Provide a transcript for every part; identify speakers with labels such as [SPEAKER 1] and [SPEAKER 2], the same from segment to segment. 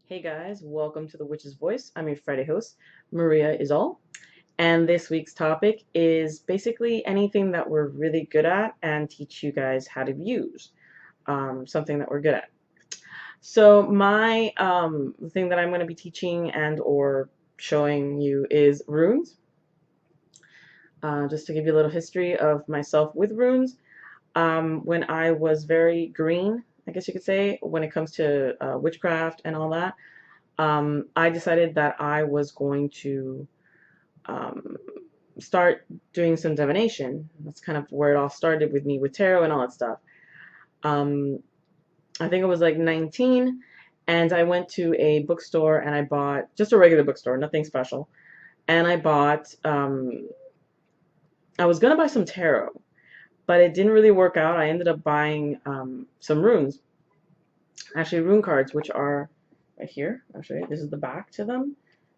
[SPEAKER 1] Hey guys, welcome to the Witch's Voice. I'm your Friday host, Maria is all. And this week's topic is basically anything that we're really good at and teach you guys how to use something that we're good at. So my thing that I'm going to be teaching and or showing you is runes. Just to give you a little history of myself with runes. When I was very green, I guess you could say, when it comes to witchcraft and all that, I decided that I was going to um, start doing some divination. That's kind of where it all started with me with tarot and all that stuff. Um, I think I was like 19, and I went to a bookstore and I bought just a regular bookstore, nothing special. And I bought, I was gonna buy some tarot, but it didn't really work out. I ended up buying some runes, actually rune cards, which are right here. I'll show you. This is the back to them,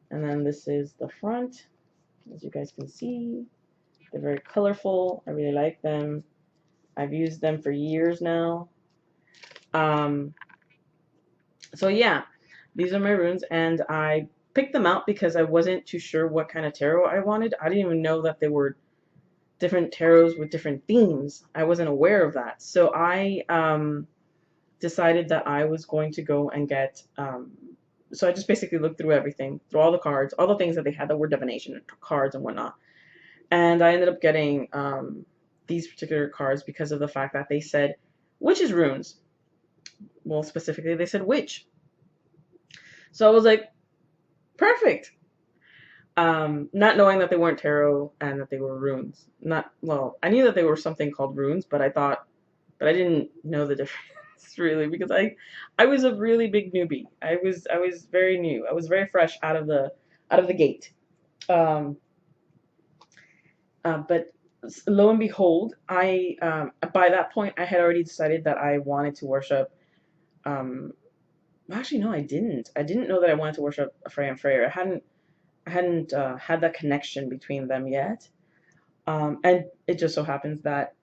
[SPEAKER 1] and then this is the front. As you guys can see, they're very colorful. I really like them. I've used them for years now. Um, so yeah, these are my runes, and I picked them out because I wasn't too sure what kind of tarot I wanted. I didn't even know that there were different tarots with different themes. I wasn't aware of that. So I decided that I was going to go and get, so I just basically looked through everything, through all the cards, all the things that they had that were divination cards and whatnot. And I ended up getting these particular cards because of the fact that they said witches runes. Well, specifically, they said witch. So I was like, perfect. Not knowing that they weren't tarot and that they were runes. Not, well, I knew that they were something called runes, but I didn't know the difference really because I was a really big newbie. I was very new. I was very fresh out of the gate. Um, but lo and behold, I by that point I had already decided that I wanted to worship. Um, actually, no, I didn't. I didn't know that I wanted to worship Freya and Freyr. I hadn't had that connection between them yet. And it just so happens that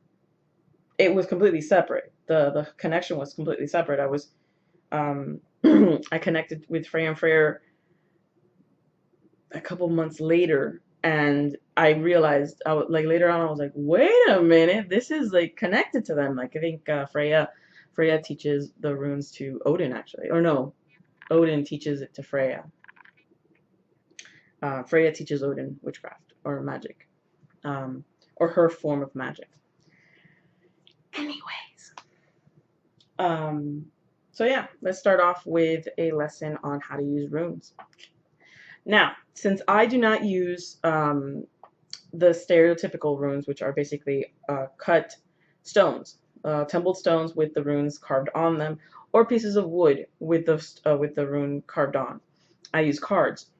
[SPEAKER 1] it was completely separate. The connection was completely separate. I was I connected with Freya and Freyr a couple months later, and I realized like later on I was like, wait a minute, this is like connected to them. Like I think Freya teaches the runes to Odin actually, or no, Odin teaches it to Freya. Freya teaches Odin witchcraft or magic, or her form of magic. Anyways, um, so yeah, let's start off with a lesson on how to use runes. Now, since I do not use the stereotypical runes, which are basically cut stones, tumbled stones with the runes carved on them, or pieces of wood with the rune carved on. I use cards.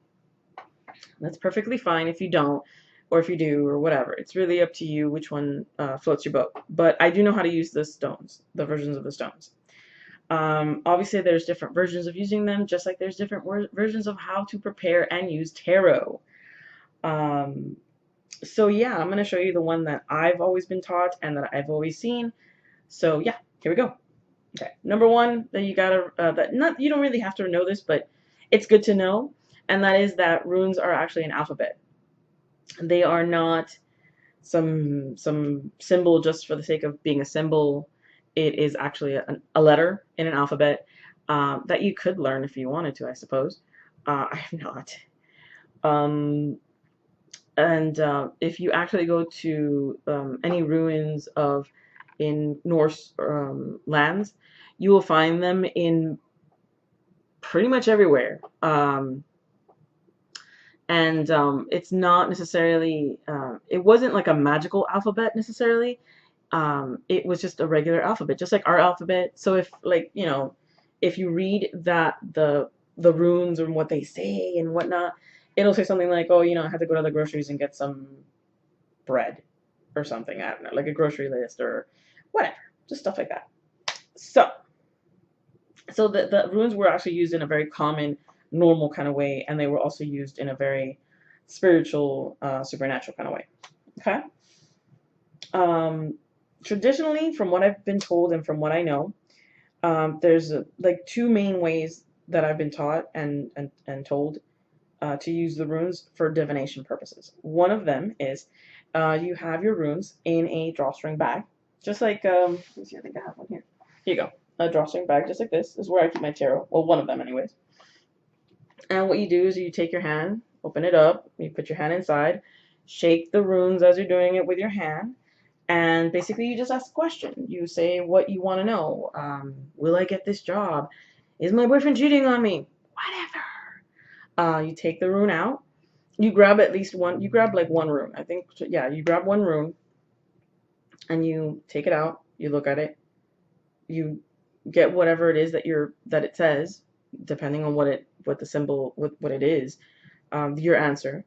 [SPEAKER 1] That's perfectly fine if you don't, or if you do, or whatever. It's really up to you which one floats your boat. But I do know how to use the stones, the versions of the stones. Obviously, there's different versions of using them, just like there's different versions of how to prepare and use tarot. Um, so yeah, I'm going to show you the one that I've always been taught and that I've always seen. So yeah, here we go. Okay, number one that you gotta that not you don't really have to know this, but it's good to know, and that is that runes are actually an alphabet. They are not some symbol just for the sake of being a symbol. It is actually a letter in an alphabet that you could learn if you wanted to, I suppose. I have not. Um, and if you actually go to any ruins of in Norse lands, you will find them in pretty much everywhere. And it's not necessarily, it wasn't like a magical alphabet necessarily. It was just a regular alphabet, just like our alphabet. So if like, if you read that the runes and what they say and whatnot, it'll say something like, oh, I had to go to the groceries and get some bread or something. I don't know, like a grocery list or whatever, just stuff like that. So the runes were actually used in a very common, normal kind of way, and they were also used in a very spiritual, supernatural kind of way. Okay. Um, Traditionally, from what I've been told and from what I know, there's like two main ways that I've been taught and told to use the runes for divination purposes. One of them is you have your runes in a drawstring bag, just like, let me see, I think I have one here. Here you go. A drawstring bag, just like this, is where I keep my tarot. Well, one of them, anyways. And what you do is you take your hand, open it up, you put your hand inside, shake the runes as you're doing it with your hand, and basically you just ask a question. You say what you want to know. Will I get this job? Is my boyfriend cheating on me? Whatever. You take the rune out. You grab at least one. You grab like one rune. I think, yeah, you grab one rune and you take it out. You look at it. You get whatever it is that it says, depending on what the symbol, what it is, your answer.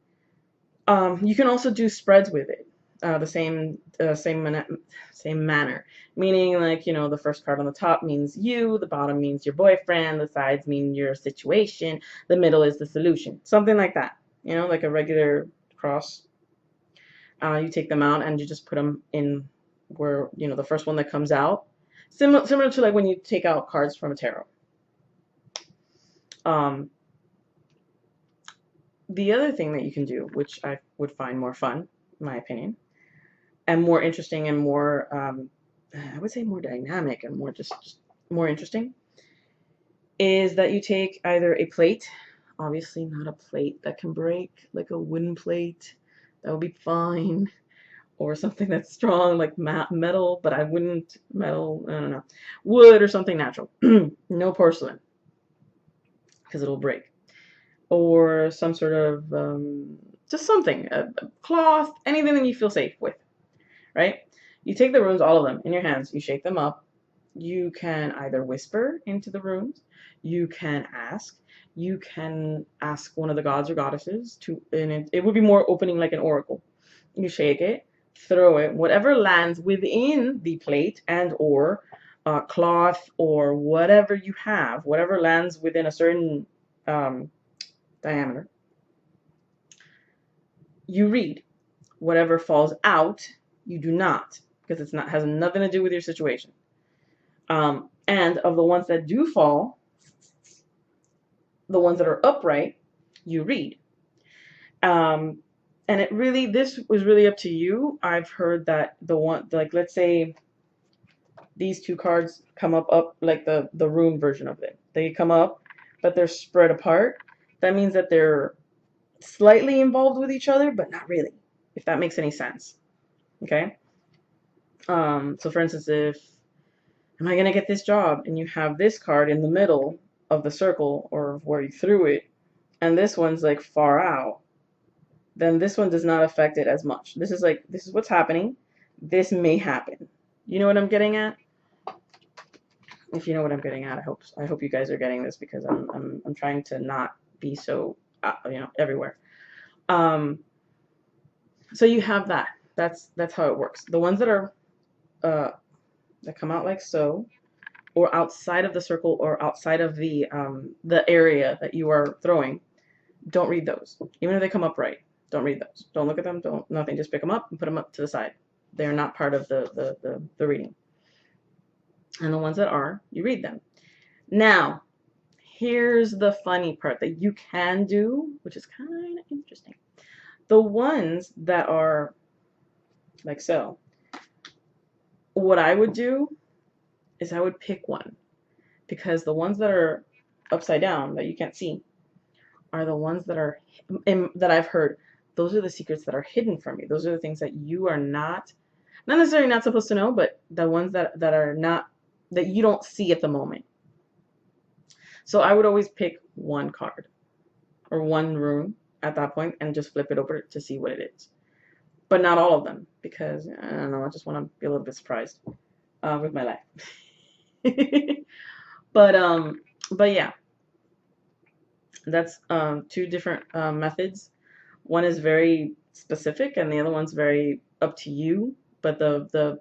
[SPEAKER 1] You can also do spreads with it, the same manner, meaning, like, you know, the first card on the top means you, the bottom means your boyfriend, the sides mean your situation, the middle is the solution, something like that. You know, like a regular cross. You take them out and you just put them in where, you know, the first one that comes out. Similar to like when you take out cards from a tarot. The other thing that you can do, which I would find more fun, in my opinion, and more interesting and more, I would say more dynamic and more just more interesting, is that you take either a plate, obviously not a plate that can break, like a wooden plate, that would be fine, or something that's strong like metal, but I wouldn't, metal, I don't know, wood or something natural. No porcelain, because it'll break. Or some sort of, just something, a cloth, anything that you feel safe with, right? You take the runes, all of them, in your hands, you shake them up. You can either whisper into the runes, you can ask one of the gods or goddesses to, and it would be more opening like an oracle. You shake it, throw it, whatever lands within the plate and or cloth or whatever you have, whatever lands within a certain diameter, you read. Whatever falls out, you do not, because it's not, has nothing to do with your situation. And of the ones that do fall, the ones that are upright, you read. And it really, this was really up to you. I've heard that the one, like, let's say these two cards come up like the rune version of it. They come up, but they're spread apart. That means that they're slightly involved with each other, but not really, if that makes any sense. Okay? So for instance, if, am I going to get this job? And you have this card in the middle of the circle, or where you threw it, and this one's like far out, then this one does not affect it as much. This is like, this is what's happening. This may happen. You know what I'm getting at? If you know what I'm getting at, I hope you guys are getting this, because I'm trying to not be so you know, everywhere. So you have that. That's how it works. The ones that are that come out like so, or outside of the circle, or outside of the area that you are throwing, don't read those. Even if they come up right, don't read those. Don't look at them. Don't nothing. Just pick them up and put them up to the side. They are not part of the reading. And the ones that are, you read them. Now, here's the funny part that you can do, which is kind of interesting. The ones that are like so, what I would do is I would pick one, because the ones that are upside down that you can't see are the ones that are, that I've heard, those are the secrets that are hidden from you. Those are the things that you are not necessarily not supposed to know, but the ones that are not, that you don't see at the moment. So I would always pick one card or one rune at that point and just flip it over to see what it is. But not all of them, because I don't know, I just want to be a little bit surprised with my life. But yeah, that's two different methods. One is very specific, and the other one's very up to you. But the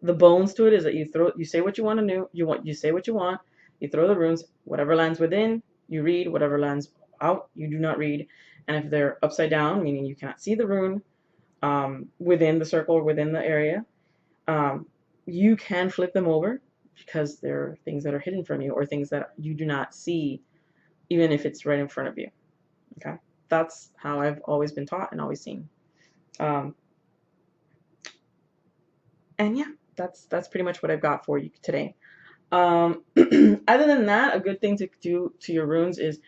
[SPEAKER 1] bones to it is that you say what you want to know. You say what you want. You throw the runes. Whatever lands within, you read. Whatever lands out, you do not read. And if they're upside down, meaning you cannot see the rune within the circle or within the area, you can flip them over. because they're things that are hidden from you or things that you do not see, even if it's right in front of you. Okay, that's how I've always been taught and always seen. Um, and yeah, that's pretty much what I've got for you today. Other than that, a good thing to do to your runes is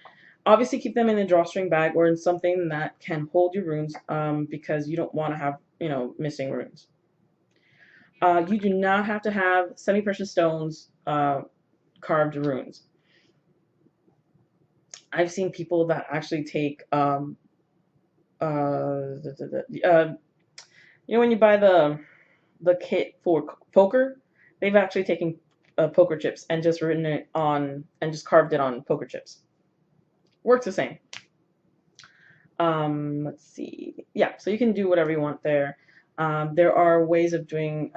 [SPEAKER 1] obviously keep them in a drawstring bag or in something that can hold your runes, because you don't want to have, missing runes. You do not have to have semi-precious stones carved runes. I've seen people that actually take when you buy the kit for poker, they've actually taken poker chips and just written it on and just carved it on poker chips. Works the same. Let's see. Yeah, so you can do whatever you want there. There are ways of doing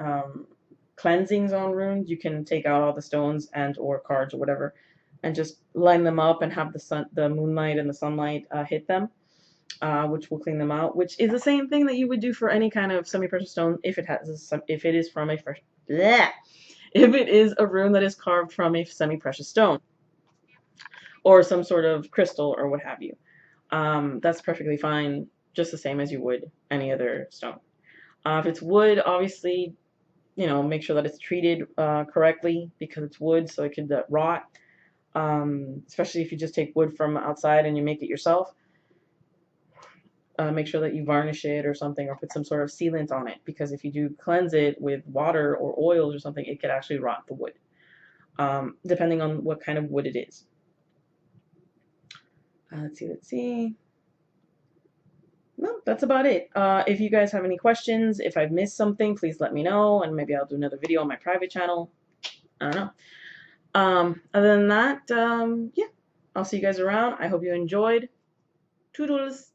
[SPEAKER 1] cleansings on runes. You can take out all the stones and or cards or whatever, and just line them up and have the moonlight and the sunlight hit them, which will clean them out. Which is the same thing that you would do for any kind of semi-precious stone if it is from a fresh, bleh, if it is a rune that is carved from a semi-precious stone or some sort of crystal or what have you. That's perfectly fine, just the same as you would any other stone. If it's wood, obviously, make sure that it's treated correctly because it's wood, so it could rot. Especially if you just take wood from outside and you make it yourself. Make sure that you varnish it or something, or put some sort of sealant on it, because if you do cleanse it with water or oils or something, it could actually rot the wood, depending on what kind of wood it is. Let's see. No, that's about it. If you guys have any questions, if I've missed something, please let me know, and maybe I'll do another video on my private channel. I don't know. Other than that, yeah, I'll see you guys around. I hope you enjoyed. Toodles!